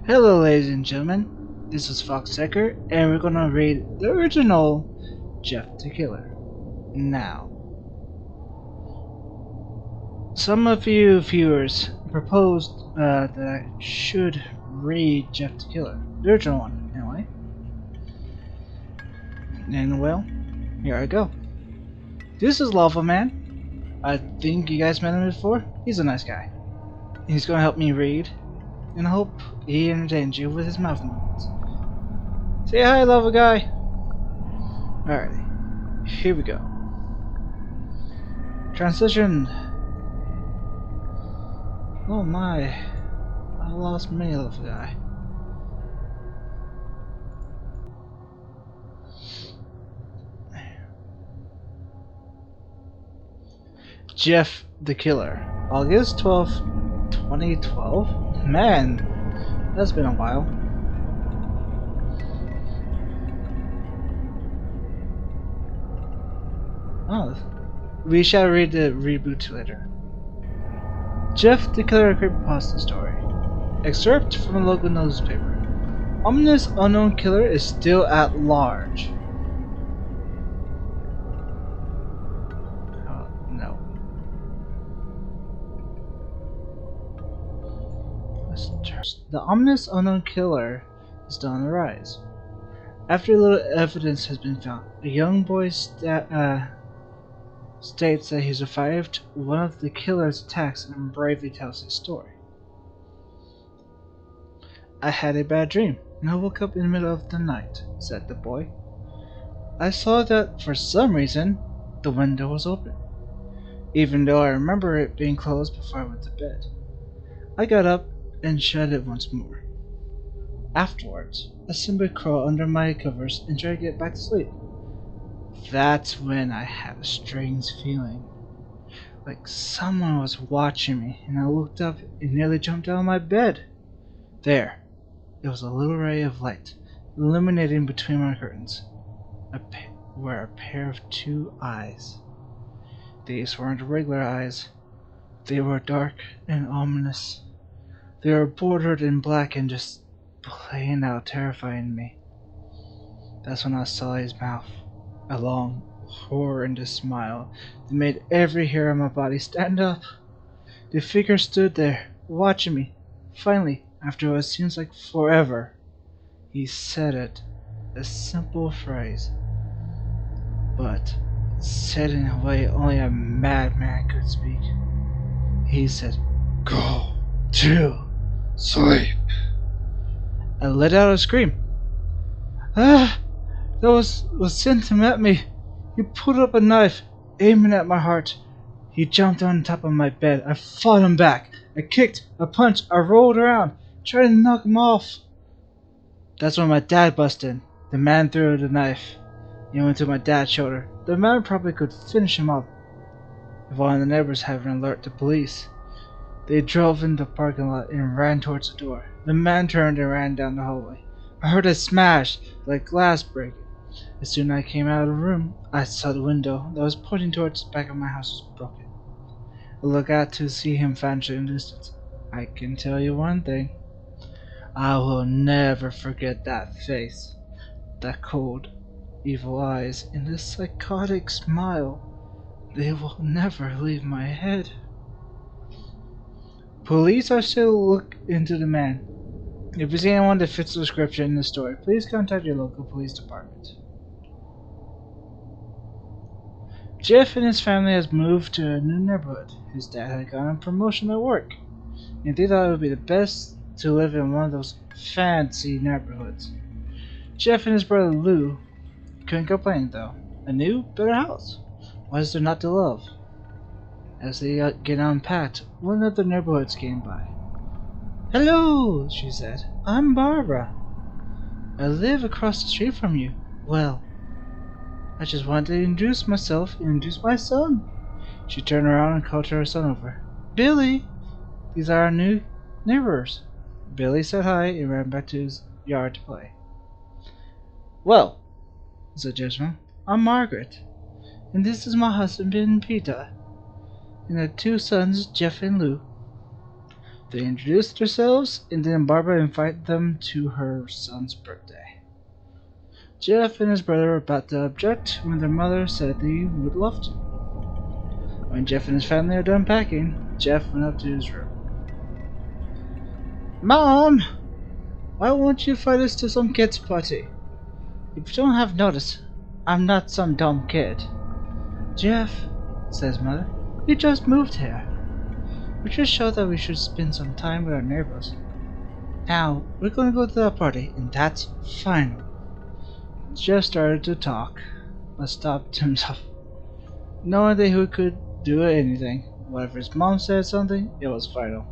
Hello ladies and gentlemen, this is Fox Decker and we're gonna read the original Jeff the Killer. Now, some of you viewers proposed that I should read Jeff the Killer, the original one anyway. And well, here I go. This is Lava Man. I think you guys met him before. He's a nice guy. He's gonna help me read, and I hope he entertains you with his mouth movements. Say hi, Lava Guy! Alrighty, here we go. Transition. Oh my, I lost me, Lava Guy. Jeff the Killer, August 12th, 2012? Man, that's been a while. Oh, we shall read the reboot later. Jeff the Killer Creepypasta story. Excerpt from a local newspaper. Ominous unknown killer is still at large. No. The ominous unknown killer is still on the rise. After little evidence has been found, a young boy states that he survived one of the killer's attacks and bravely tells his story. I had a bad dream, and I woke up in the middle of the night, said the boy. I saw that, for some reason, the window was open, even though I remember it being closed before I went to bed. I got up and shut it once more. Afterwards, I simply crawled under my covers and tried to get back to sleep. That's when I had a strange feeling, like someone was watching me, and I looked up and nearly jumped out of my bed. There, it was a little ray of light, illuminating between my curtains, were a pair of two eyes. These weren't regular eyes. They were dark and ominous. They were bordered in black and just plain out terrifying me. That's when I saw his mouth, a long, horrendous smile that made every hair on my body stand up. The figure stood there, watching me. Finally, after what seems like forever, he said it, a simple phrase, but said in a way only a madman could speak. He said, "Go to sleep." I let out a scream. Ah! That was Sintim at me. He pulled up a knife, aiming at my heart. He jumped on top of my bed. I fought him back. I kicked, I punched, I rolled around, trying to knock him off. That's when my dad busted in. The man threw the knife. He went to my dad's shoulder. The man probably could finish him off if one of the neighbors hadn't alerted the police. They drove in the parking lot and ran towards the door. The man turned and ran down the hallway. I heard a smash, like glass breaking. As soon as I came out of the room, I saw the window that was pointing towards the back of my house was broken. I looked out to see him vanish in the distance. I can tell you one thing. I will never forget that face, that cold, evil eyes, and this psychotic smile. They will never leave my head. Police are still looking into the man. If you see anyone that fits the description in the story, please contact your local police department. Jeff and his family has moved to a new neighborhood. His dad had gotten a promotion at work, and they thought it would be the best to live in one of those fancy neighborhoods. Jeff and his brother Lou couldn't complain though. A new, better house. Why is there not to love? As they get unpacked, one of the neighborhoods came by. "Hello," she said. "I'm Barbara. I live across the street from you. Well, I just wanted to introduce myself and introduce my son." She turned around and called to her son over. "Billy, these are our new neighbors." Billy said hi and ran back to his yard to play. "Well," said Jessamine, "I'm Margaret, and this is my husband Peter, and our two sons, Jeff and Lou." They introduced themselves, and then Barbara invited them to her son's birthday. Jeff and his brother were about to object when their mother said they would love to. When Jeff and his family were done packing, Jeff went up to his room. Mom! Why won't you invite us to some kid's party? If you don't have noticed, I'm not some dumb kid. Jeff, says Mother, we just moved here. We just showed that we should spend some time with our neighbors. Now, we're gonna go to the party, and that's final. Jeff started to talk, but stopped himself. Knowing that he could do anything, whatever his mom said something, it was final.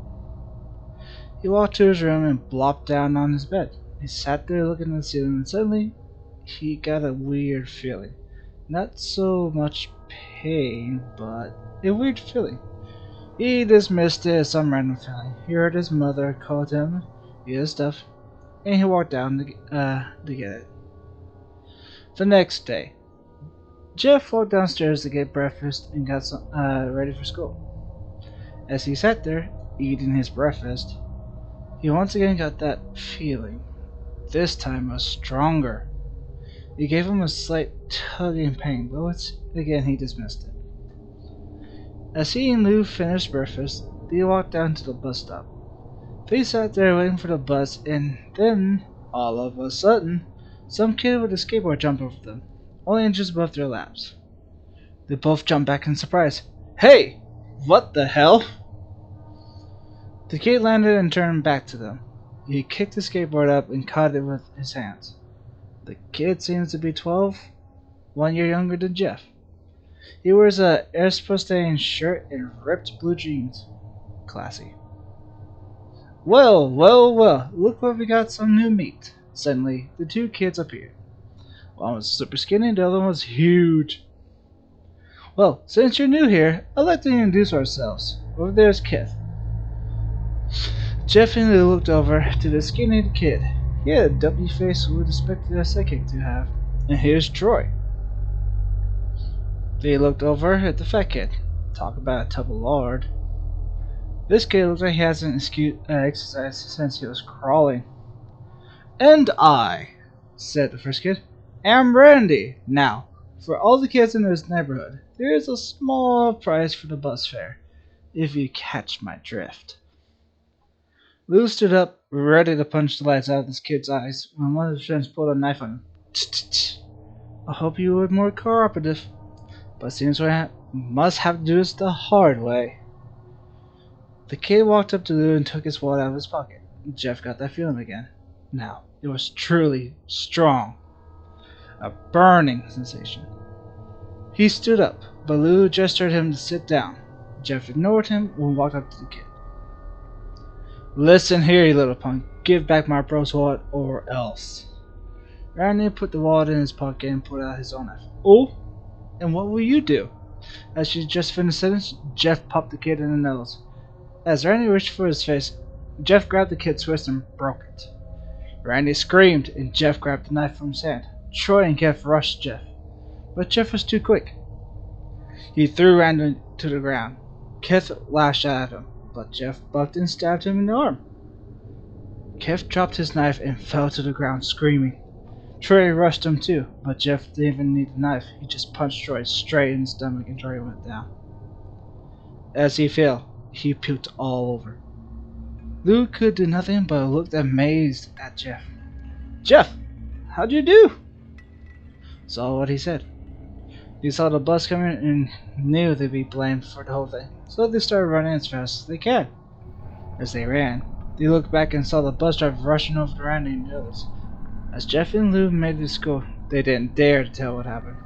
He walked to his room and plopped down on his bed. He sat there looking at the ceiling, and suddenly he got a weird feeling. Not so much pain, but a weird feeling. He dismissed it as some random feeling. He heard his mother call to him, get his stuff, and he walked down to get it. The next day, Jeff walked downstairs to get breakfast and got ready for school. As he sat there, eating his breakfast, he once again got that feeling. This time it was stronger. It gave him a slight tugging pain, but once again he dismissed it. As he and Lou finished breakfast, they walked down to the bus stop. They sat there waiting for the bus, and then, all of a sudden, some kid with a skateboard jumped over them, only inches above their laps. They both jumped back in surprise. Hey! What the hell? The kid landed and turned back to them. He kicked the skateboard up and caught it with his hands. The kid seems to be 12, 1 year younger than Jeff. He wears a Airspostane shirt and ripped blue jeans. Classy. Well, look what we got, some new meat. Suddenly, the two kids appeared. One was super skinny and the other one was huge. Well, since you're new here, I'd like to introduce ourselves. Over there's Kith. Jeff and Lou looked over to the skinny kid. He had a W face we would expect a psychic to have. And here's Troy. They looked over at the fat kid. Talk about a tub of lard. This kid looks like he hasn't exercised since he was crawling. And I, said the first kid, am Randy. Now, for all the kids in this neighborhood, there is a small price for the bus fare, if you catch my drift. Lou stood up, ready to punch the lights out of this kid's eyes, when one of his friends pulled a knife on him. I hope you were more cooperative. But seems we must have to do this the hard way. The kid walked up to Lou and took his wallet out of his pocket. Jeff got that feeling again. Now, it was truly strong. A burning sensation. He stood up, but Lou gestured him to sit down. Jeff ignored him and walked up to the kid. Listen here, you little punk. Give back my bro's wallet or else. Randy put the wallet in his pocket and pulled out his own knife. Oh? And what will you do? As she just finished the sentence, Jeff popped the kid in the nose. As Randy reached for his face, Jeff grabbed the kid's wrist and broke it. Randy screamed, and Jeff grabbed the knife from his hand. Troy and Kev rushed Jeff, but Jeff was too quick. He threw Randy to the ground. Kev lashed out at him, but Jeff bucked and stabbed him in the arm. Kev dropped his knife and fell to the ground, screaming. Troy rushed him too, but Jeff didn't even need the knife. He just punched Troy straight in the stomach and Troy went down. As he fell, he puked all over. Lou could do nothing but looked amazed at Jeff. Jeff, how'd you do? Saw what he said. He saw the bus coming and knew they'd be blamed for the whole thing, so they started running as fast as they can. As they ran, they looked back and saw the bus driver rushing over to Randy and the others. As Jeff and Lou made it to school, they didn't dare to tell what happened.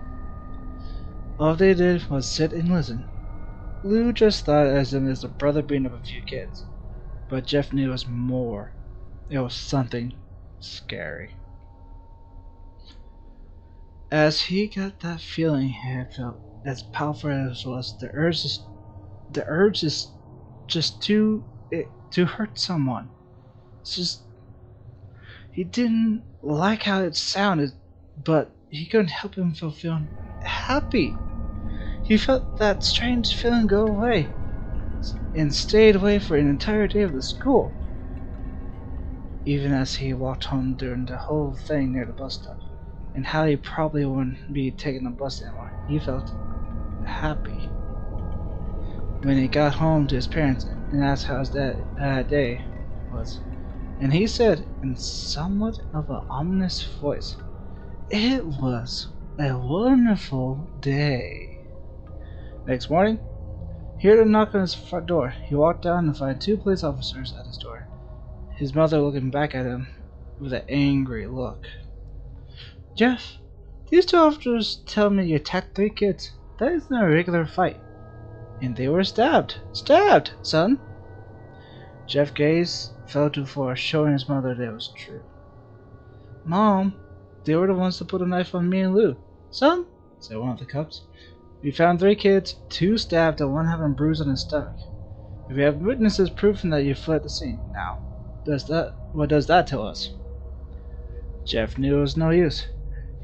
All they did was sit and listen. Lou just thought as him as a brother beating up a few kids, but Jeff knew it was more. It was something scary. As he got that feeling he had felt, as powerful as it was, the urge is just to hurt someone. It's just, he didn't like how it sounded, but he couldn't help himself feeling happy. He felt that strange feeling go away. and stayed away for an entire day of the school. Even as he walked home during the whole thing near the bus stop, and how he probably wouldn't be taking the bus anymore, he felt happy. When he got home to his parents and asked how his day was, and he said in somewhat of an ominous voice, "It was a wonderful day." Next morning, he heard a knock on his front door. He walked down and found 2 police officers at his door, his mother looking back at him with an angry look. "Jeff, these 2 officers tell me you attacked 3 kids. That isn't a regular fight. And they were stabbed. Stabbed, son!" Jeff's gaze fell to the floor, showing his mother that it was true. "Mom, they were the ones that put a knife on me and Lou." "Son," said one of the cops, "we found 3 kids, 2 stabbed and 1 having a bruise on his stomach. If we have witnesses proving that you fled the scene, now, what does that tell us?" Jeff knew it was no use.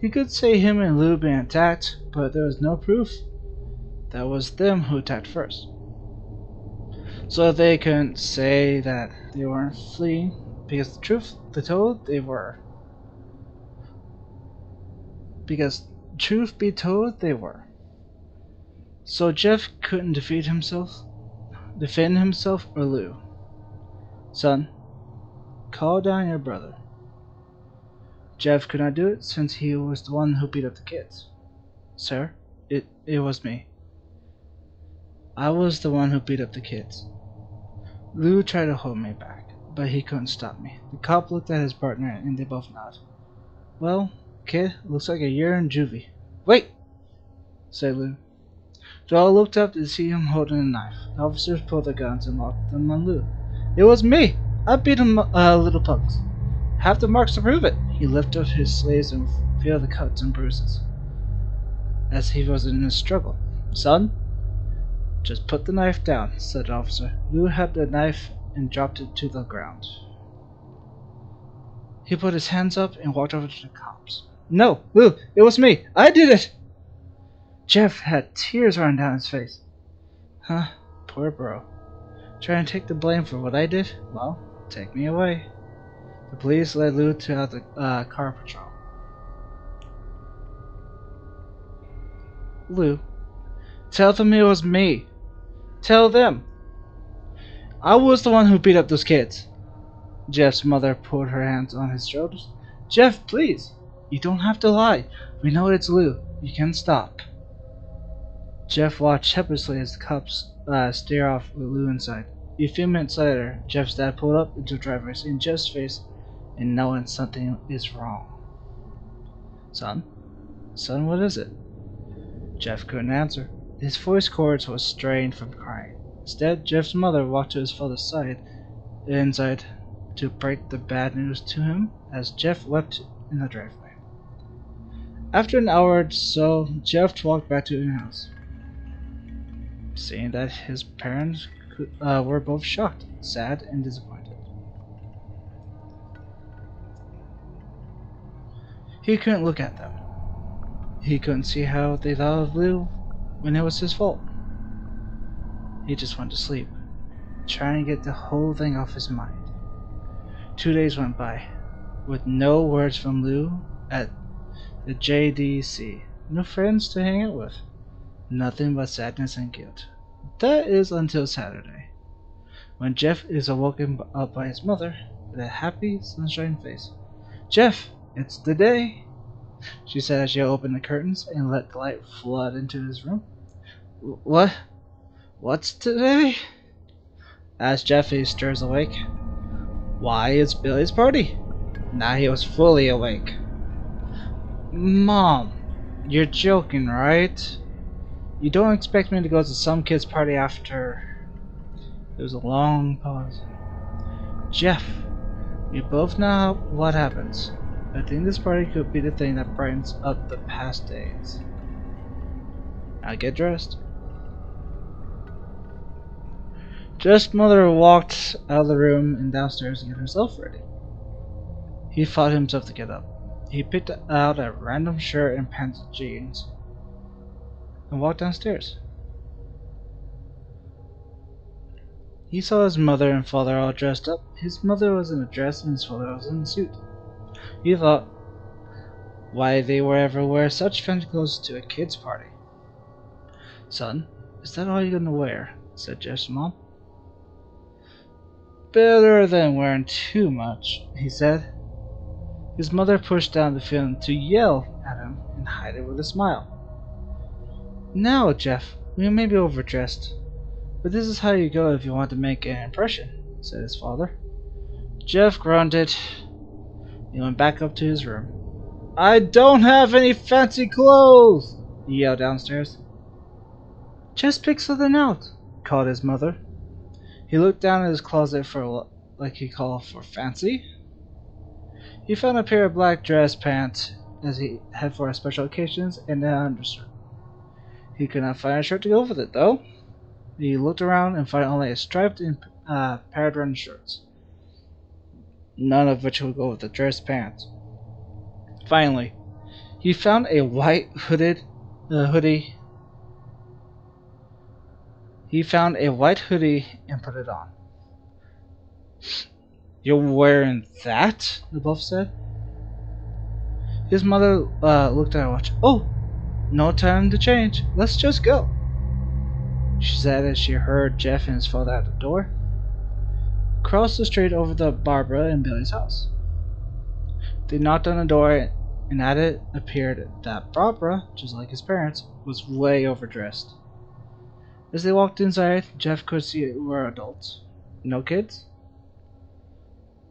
He could say him and Lou being attacked, but there was no proof. That was them who attacked first. So they couldn't say that they weren't fleeing, because the truth be told, they were. So Jeff couldn't defend himself or Lou. "Son, call down your brother." Jeff could not do it since he was the one who beat up the kids. "Sir, it was me. I was the one who beat up the kids. Lou tried to hold me back, but he couldn't stop me." The cop looked at his partner and they both nodded. "Well, kid, looks like a year in juvie." "Wait!" said Lou. They all looked up to see him holding a knife. The officers pulled their guns and locked them on Lou. "It was me! I beat him, little punks. Have the marks to prove it." He lifted up his sleeves and felt the cuts and bruises, as he was in a struggle. "Son, just put the knife down," said the officer. Lou had the knife and dropped it to the ground. He put his hands up and walked over to the cops. "No, Lou, it was me. I did it." Jeff had tears running down his face. "Huh, poor bro. Trying to take the blame for what I did? Well, take me away." The police led Lou to out the car patrol. "Lou, tell them it was me. Tell them. I was the one who beat up those kids." Jeff's mother put her hands on his shoulders. "Jeff, please. You don't have to lie. We know it's Lou. You can stop." Jeff watched helplessly as the cops stare off with Lou inside. A few minutes later, Jeff's dad pulled up into the driveway, seeing Jeff's face and knowing something is wrong. Son, what is it?" Jeff couldn't answer. His voice cords was strained from crying. Instead, Jeff's mother walked to his father's side inside to break the bad news to him as Jeff wept in the driveway. After an hour or so, Jeff walked back to his house, seeing that his parents were both shocked, sad, and disappointed. He couldn't look at them. He couldn't see how they thought of Lou when it was his fault. He just went to sleep, trying to get the whole thing off his mind. 2 days went by, with no words from Lou at the JDC, no friends to hang out with, nothing but sadness and guilt. That is until Saturday, when Jeff is awoken up by his mother with a happy, sunshine face. "Jeff, it's the day," she said as she opened the curtains and let the light flood into his room. What's today?" asked Jeff as he stirs awake. "Why, it's Billy's party." Now he was fully awake. "Mom, you're joking, right? You don't expect me to go to some kid's party after..." There was a long pause. "Jeff, we both know what happens. I think this party could be the thing that brightens up the past days. Now get dressed." Jeff's mother walked out of the room and downstairs to get herself ready. He fought himself to get up. He picked out a random shirt and pants and jeans and walked downstairs. He saw his mother and father all dressed up. His mother was in a dress and his father was in a suit. He thought why they would ever wear such fancy clothes to a kid's party. "Son, is that all you're gonna wear?" said Jeff's mom. "Better than wearing too much," he said. His mother pushed down the feeling to yell at him and hide it with a smile. "Now, Jeff, we may be overdressed, but this is how you go if you want to make an impression," said his father. Jeff grunted. He went back up to his room. "I don't have any fancy clothes!" he yelled downstairs. "Just pick something out," called his mother. He looked down at his closet for like he called for fancy. He found a pair of black dress pants as he had for special occasions and an undershirt. He could not find a shirt to go with it though. He looked around and found only a striped and patterned shirts, none of which would go with the dress pants. Finally, he found a white hoodie. He found a white hoodie and put it on. "You're wearing that?" the buff said. His mother looked at her watch. "Oh, no time to change. Let's just go," she said as she heard Jeff and his father at the door. Across the street over to Barbara and Billy's house. They knocked on the door and at it appeared that Barbara, just like his parents, was way overdressed. As they walked inside, Jeff could see it were adults. "No kids?"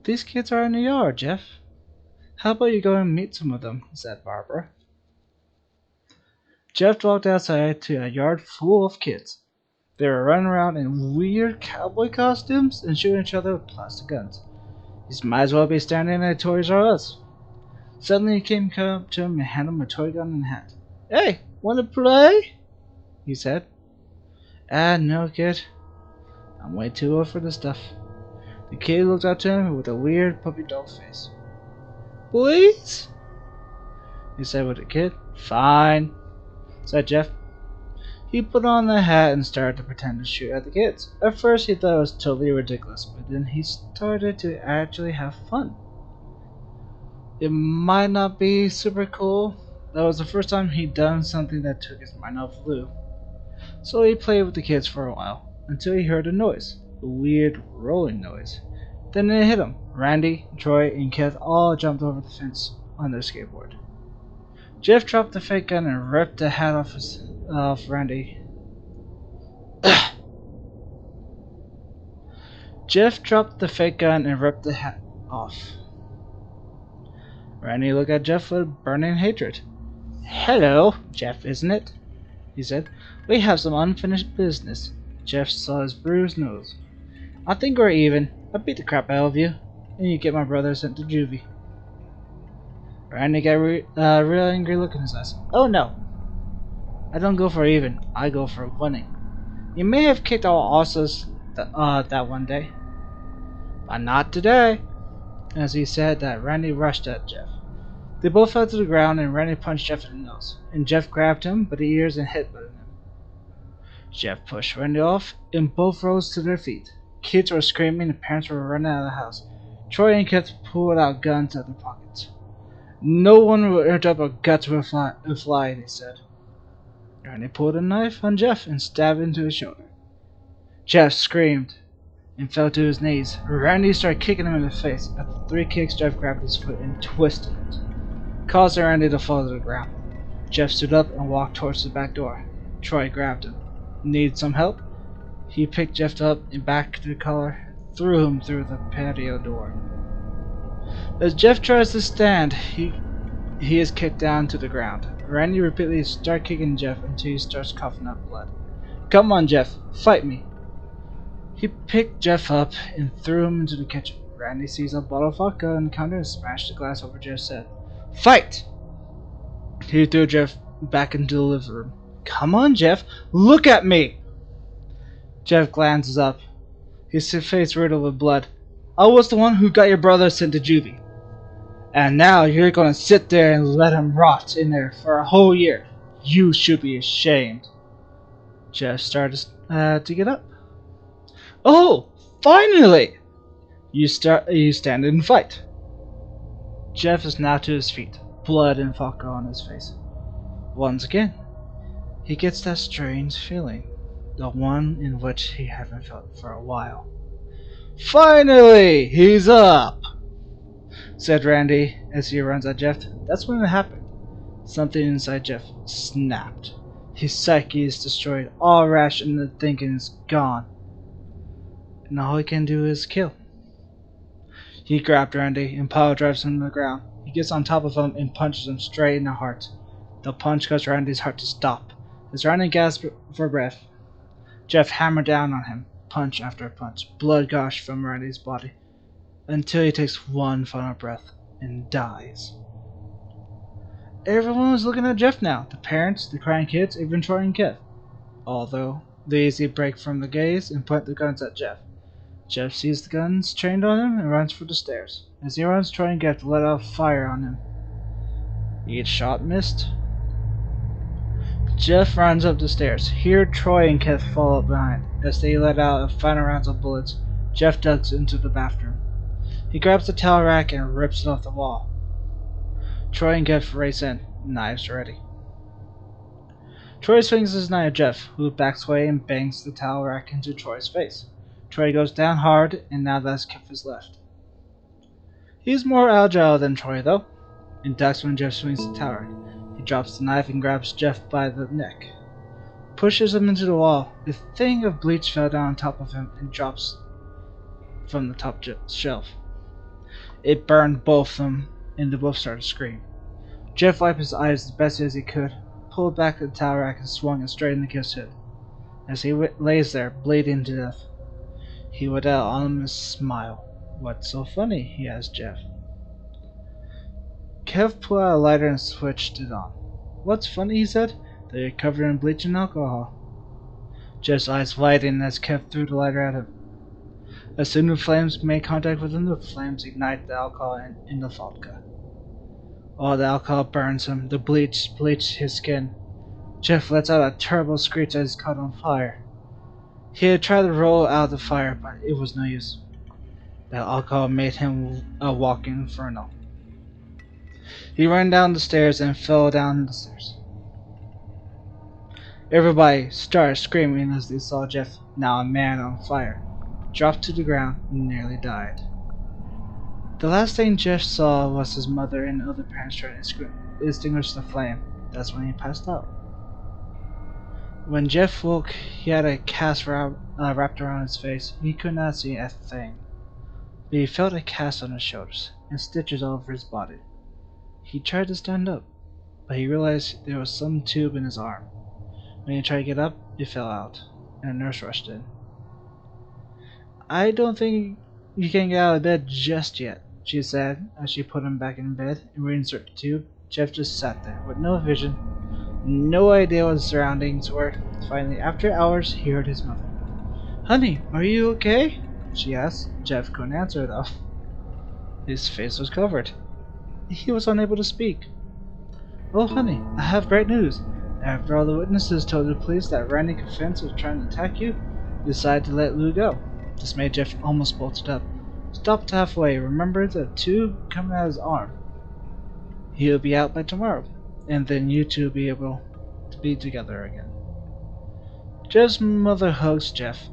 "These kids are in the yard, Jeff. How about you go and meet some of them?" said Barbara. Jeff walked outside to a yard full of kids. They were running around in weird cowboy costumes and shooting each other with plastic guns. He might as well be standing at Toys R Us. Suddenly he came up to him and handed him a toy gun and hat. "Hey, wanna play?" he said. No, kid. I'm way too old for this stuff." The kid looked up to him with a weird puppy dog face. "Please?" he said with the kid. "Fine," said Jeff. He put on the hat and started to pretend to shoot at the kids. At first he thought it was totally ridiculous, but then he started to actually have fun. It might not be super cool. That was the first time he'd done something that took his mind off Lou. So he played with the kids for a while, until he heard a noise, a weird rolling noise. Then it hit him. Randy, Troy, and Keth all jumped over the fence on their skateboard. Jeff dropped the fake gun and ripped the hat off Randy. Jeff dropped the fake gun and ripped the hat off. Randy looked at Jeff with burning hatred. "Hello, Jeff, isn't it?" he said. "We have some unfinished business." Jeff saw his bruised nose. "I think we're even. I beat the crap out of you, and you get my brother sent to juvie." Randy got a real angry look in his eyes. "Oh no, I don't go for even. I go for winning. You may have kicked our asses that one day, but not today." As he said that, Randy rushed at Jeff. They both fell to the ground, and Randy punched Jeff in the nose, and Jeff grabbed him by the ears and headbutted him. Jeff pushed Randy off, and both rose to their feet. Kids were screaming, and parents were running out of the house. Troy and Keth pulled out guns out of their pockets. "No one will airdrop a gut to a fly," they said. Randy pulled a knife on Jeff and stabbed into his shoulder. Jeff screamed and fell to his knees. Randy started kicking him in the face. After 3 kicks, Jeff grabbed his foot and twisted it, causing Randy to fall to the ground. Jeff stood up and walked towards the back door. Troy grabbed him. "Need some help?" He picked Jeff up and back to the collar and threw him through the patio door. As Jeff tries to stand, he is kicked down to the ground. Randy repeatedly starts kicking Jeff until he starts coughing up blood. "Come on, Jeff, fight me." He picked Jeff up and threw him into the kitchen. Randy seized a bottle of vodka on the counter and smashed the glass over Jeff's head. "Fight!" He threw Jeff back into the living room. "Come on, Jeff, look at me!" Jeff glances up, his face riddled with blood. "I was the one who got your brother sent to juvie. And now you're gonna sit there and let him rot in there for a whole year. You should be ashamed." Jeff started to get up. Oh, finally! You stand and fight. Jeff is now to his feet, blood and vodka on his face. Once again, he gets that strange feeling, the one in which he hasn't felt for a while. Finally, he's up, said Randy as he runs at Jeff. That's when it happened. Something inside Jeff snapped. His psyche is destroyed, all rational thinking is gone, and all he can do is kill. He grabbed Randy and power drives him to the ground. He gets on top of him and punches him straight in the heart. The punch caused Randy's heart to stop. As Randy gasped for breath, Jeff hammered down on him, punch after punch. Blood gushed from Randy's body until he takes one final breath and dies. Everyone was looking at Jeff now. The parents, the crying kids, even Troy and Kev. Although they easily break from the gaze and point the guns at Jeff. Jeff sees the guns trained on him and runs for the stairs. As he runs, Troy and Kev let off fire on him. Each shot missed. Jeff runs up the stairs. Here, Troy and Kev follow behind. As they let out final rounds of bullets, Jeff ducks into the bathroom. He grabs the towel rack and rips it off the wall. Troy and Kev race in, knives ready. Troy swings his knife at Jeff, who backs away and bangs the towel rack into Troy's face. Troy goes down hard, and now that's Kev is left. He's more agile than Troy, though, and ducks when Jeff swings the towel rack. He drops the knife and grabs Jeff by the neck, pushes him into the wall. A thing of bleach fell down on top of him and drops from the top shelf. It burned both of them, and they both started to scream. Jeff wiped his eyes as best as he could, pulled back the towel rack and swung it straight in the kid's head. As he lays there, bleeding to death, he let out an ominous smile. What's so funny? He asked Jeff. Kev pulled out a lighter and switched it on. What's funny? He said. That you're covered in bleach and alcohol. Jeff's eyes widened as Kev threw the lighter at him. As soon as the flames made contact with him, the flames ignite the alcohol in the vodka. All the alcohol burns him. The bleach bleached his skin. Jeff lets out a terrible screech as he's caught on fire. He had tried to roll out of the fire, but it was no use. The alcohol made him a walking inferno. He ran down the stairs and fell down the stairs. Everybody started screaming as they saw Jeff, now a man on fire, dropped to the ground and nearly died. The last thing Jeff saw was his mother and other parents trying to extinguish the flame. That's when he passed out. When Jeff woke, he had a cast wrapped around his face. He could not see a thing, but he felt a cast on his shoulders and stitches all over his body. He tried to stand up, but he realized there was some tube in his arm. When he tried to get up, it fell out, and a nurse rushed in. I don't think you can get out of bed just yet, she said as she put him back in bed and reinserted the tube. Jeff just sat there with no vision, no idea what his surroundings were. Finally, after hours, he heard his mother. Honey, are you okay? She asked. Jeff couldn't answer though. His face was covered. He was unable to speak. Oh honey, I have great news. After all the witnesses told the police that Randy Confess was trying to attack you, decided to let Lou go. This made Jeff almost bolted up. Stopped halfway, remembered the tube coming out of his arm. He'll be out by tomorrow, and then you two will be able to be together again. Jeff's mother hugs Jeff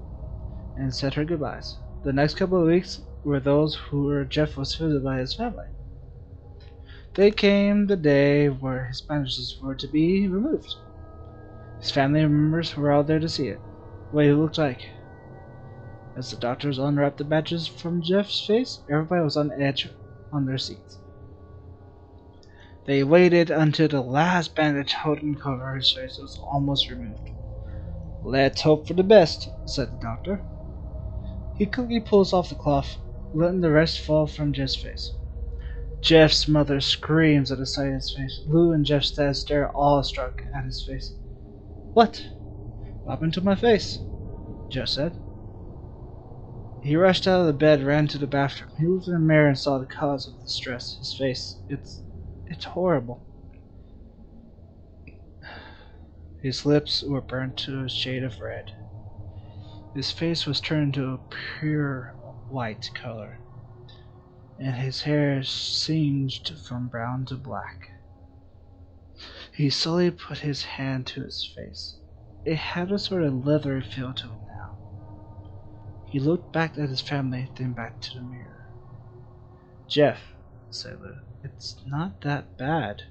and said her goodbyes. The next couple of weeks were those who Jeff was visited by his family. They came the day where his bandages were to be removed. His family members were all there to see it, what he looked like. As the doctors unwrapped the bandages from Jeff's face, everybody was on edge on their seats. They waited until the last bandage holding cover his face was almost removed. Let's hope for the best, said the doctor. He quickly pulls off the cloth, letting the rest fall from Jeff's face. Jeff's mother screams at the sight of his face. Lou and Jeff stare awestruck at his face. What happened to my face? Jeff said. He rushed out of the bed, ran to the bathroom. He looked in the mirror and saw the cause of the stress. His face. It's horrible. His lips were burnt to a shade of red. His face was turned to a pure white color, and his hair singed from brown to black. He slowly put his hand to his face. It had a sort of leathery feel to it now. He looked back at his family, then back to the mirror. "Jeff," said Lou, "it's not that bad."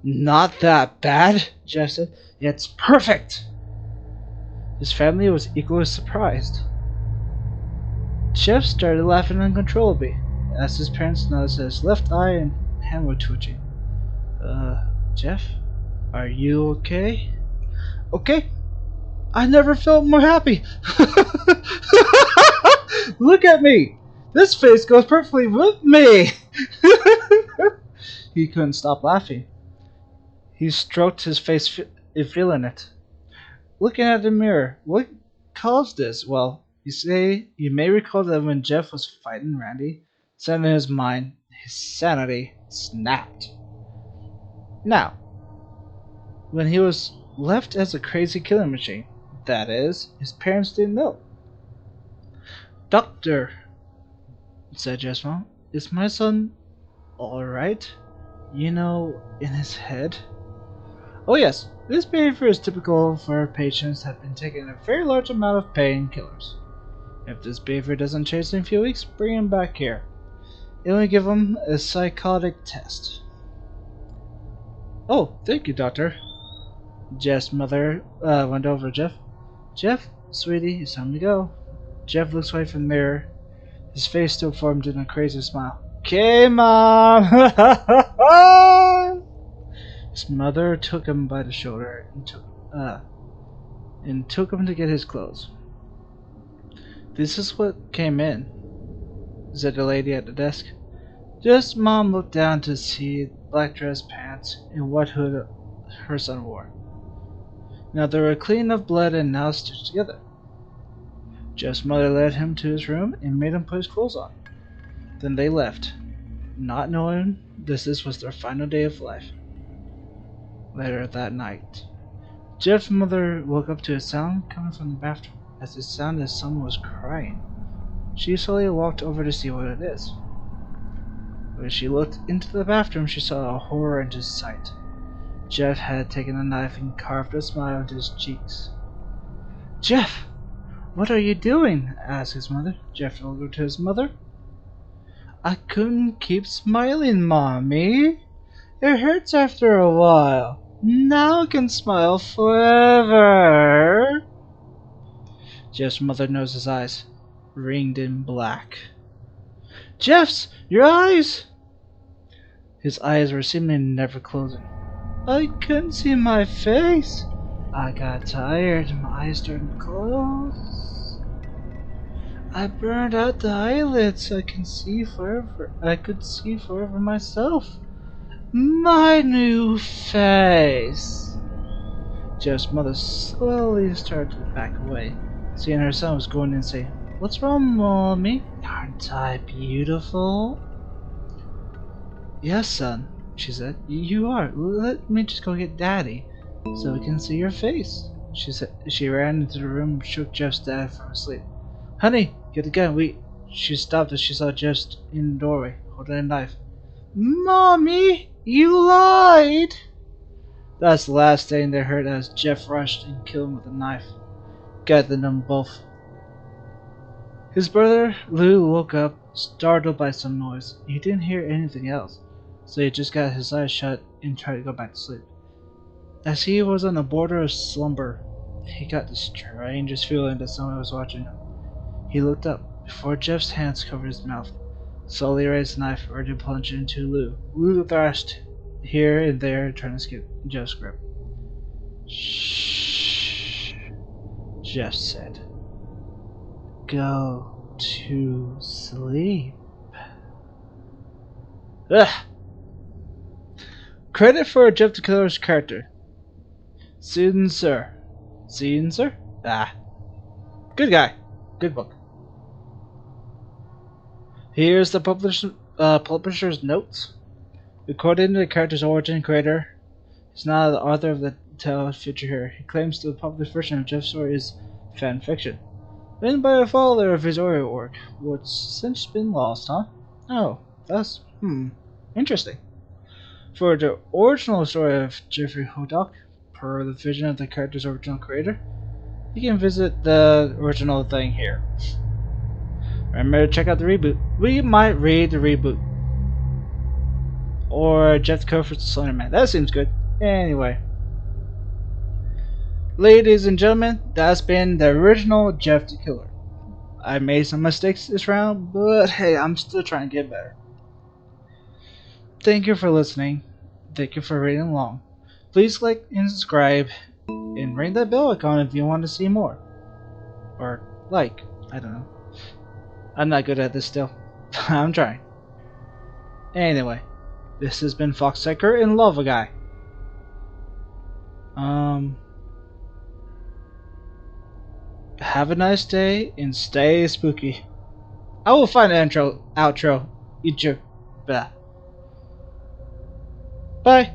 "Not that bad?" Jeff said. "It's perfect!" His family was equally surprised. Jeff started laughing uncontrollably as his parents noticed that his left eye and hand were twitching. Jeff, are you okay?" "Okay? I never felt more happy." "Look at me! This face goes perfectly with me!" He couldn't stop laughing. He stroked his face, feeling it. Looking at the mirror, what caused this? Well, you may recall that when Jeff was fighting Randy, suddenly in his mind, his sanity snapped. Now, when he was left as a crazy killing machine, that is, his parents didn't know. "Doctor," said Jeff's mom, "is my son alright? You know, in his head?" "Oh yes, this behavior is typical for patients that have been taking a very large amount of painkillers. If this behavior doesn't change in a few weeks, bring him back here. And we give him a psychotic test." "Oh, thank you, doctor." Jeff's mother went over to Jeff. "Jeff, sweetie, it's time to go." Jeff looked away from the mirror. His face still formed in a crazy smile. "Okay, Mom!" His mother took him by the shoulder and took him to get his clothes. "This is what came in," said the lady at the desk. Just Mom looked down to see the black dress, pants, and what hood her son wore. Now they were clean of blood and now stitched together. Jeff's mother led him to his room and made him put his clothes on. Then they left, not knowing this was their final day of life. Later that night, Jeff's mother woke up to a sound coming from the bathroom, as it sounded as someone was crying. She slowly walked over to see what it is. When she looked into the bathroom, she saw a horror into sight. Jeff had taken a knife and carved a smile into his cheeks. "Jeff, what are you doing?" asked his mother. Jeff looked over to his mother. "I couldn't keep smiling, Mommy. It hurts after a while. Now I can smile forever." Jeff's mother noticed his eyes, ringed in black. "Jeff's, your eyes!" His eyes were seemingly never closing. "I couldn't see my face. I got tired and my eyes started to close. I burned out the eyelids. I could see forever myself. My new face." Jeff's mother slowly started to back away, seeing her son was going insane. "What's wrong, Mommy? Aren't I beautiful?" "Yes, son," she said. "You are. Let me just go get Daddy, so we can see your face." She said. She ran into the room and shook Jeff's dad from his sleep. "Honey, get the gun. She stopped as she saw Jeff in the doorway, holding a knife. "Mommy, you lied!" That's the last thing they heard as Jeff rushed and killed him with a knife, gathering them both. His brother Lou woke up, startled by some noise. He didn't hear anything else, so he just got his eyes shut and tried to go back to sleep. As he was on the border of slumber, he got the strangest feeling that someone was watching him. He looked up, before Jeff's hands covered his mouth. Slowly raised the knife, ready to plunge it into Lou. Lou thrashed here and there, trying to escape Jeff's grip. "Shh," Jeff said. "Go to sleep." Ugh. Credit for Jeff the Killer's character: Season Sir. Season Sir? Good guy. Good book. Here's the publisher's notes. According to the character's origin, creator is not the author of the tale featured here. He claims the published version of Jeff's story is fan fiction. Written by the father of his earlier work, which since been lost, huh? Oh, that's interesting. For the original story of Jeffrey Hodok, per the vision of the character's original creator, you can visit the original thing here. Remember to check out the reboot. We might read the reboot. Or Jeff Cofer's Slender Man. That seems good. Anyway. Ladies and gentlemen, that's been the original Jeff the Killer. I made some mistakes this round, but hey, I'm still trying to get better. Thank you for listening. Thank you for reading along. Please like and subscribe, and ring that bell icon if you want to see more. Or like, I don't know. I'm not good at this still. I'm trying. Anyway, this has been Fox Tiger and Lava Guy. Have a nice day and stay spooky. I will find an outro. Bye.